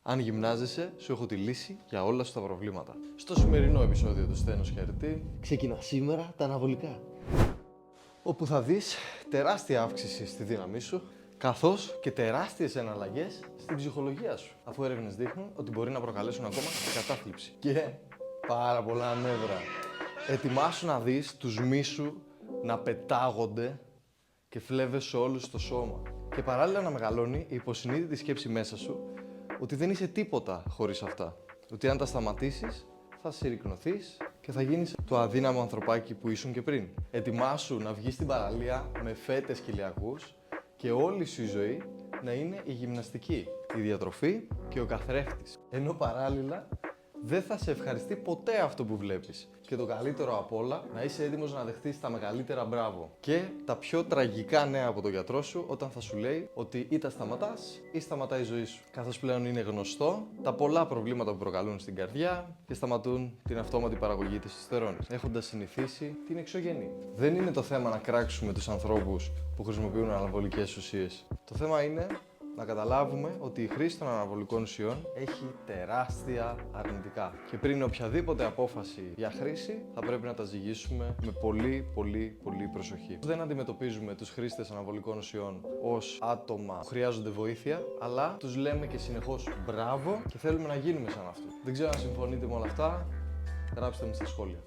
Αν γυμνάζεσαι, σου έχω τη λύση για όλα σου τα προβλήματα. Στο σημερινό επεισόδιο του Στένος Χαιρετή Ξεκινά σήμερα τα αναβολικά. όπου θα δεις τεράστια αύξηση στη δύναμή σου, καθώς και τεράστιες εναλλαγές στην ψυχολογία σου. Αφού έρευνες δείχνουν ότι μπορεί να προκαλέσουν ακόμα και κατάθλιψη. Και πάρα πολλά νεύρα. Ετοιμάσου να δεις τους μύσου να πετάγονται και φλέβες σε όλους στο σώμα. Και παράλληλα να μεγαλώνει η υποσυνείδητη σκέψη μέσα σου ότι δεν είσαι τίποτα χωρίς αυτά. Ότι αν τα σταματήσεις θα συρρικνωθείς και θα γίνεις το αδύναμο ανθρωπάκι που ήσουν και πριν. Ετοιμάσου να βγεις στην παραλία με φέτες κοιλιακούς και όλη σου η ζωή να είναι η γυμναστική, η διατροφή και ο καθρέφτης. Ενώ παράλληλα δεν θα σε ευχαριστεί ποτέ αυτό που βλέπεις. Και το καλύτερο απ' όλα, να είσαι έτοιμος να δεχτείς τα μεγαλύτερα μπράβο. Και τα πιο τραγικά νέα από τον γιατρό σου όταν θα σου λέει ότι ή τα σταματάς ή σταματάει η ζωή σου. Καθώς πλέον είναι γνωστό τα πολλά προβλήματα που προκαλούν στην καρδιά και σταματούν την αυτόματη παραγωγή τεστοστερόνης, έχοντας συνηθίσει την εξωγενή. Δεν είναι το θέμα να κράξουμε τους ανθρώπους που χρησιμοποιούν αναβολικές ουσίες. Το θέμα είναι να καταλάβουμε ότι η χρήση των αναβολικών ουσιών έχει τεράστια αρνητικά. Και πριν οποιαδήποτε απόφαση για χρήση, θα πρέπει να τα ζυγίσουμε με πολύ προσοχή. Δεν αντιμετωπίζουμε τους χρήστες αναβολικών ουσιών ως άτομα που χρειάζονται βοήθεια, αλλά τους λέμε και συνεχώς μπράβο και θέλουμε να γίνουμε σαν αυτούς. Δεν ξέρω αν συμφωνείτε με όλα αυτά, γράψτε μου στα σχόλια.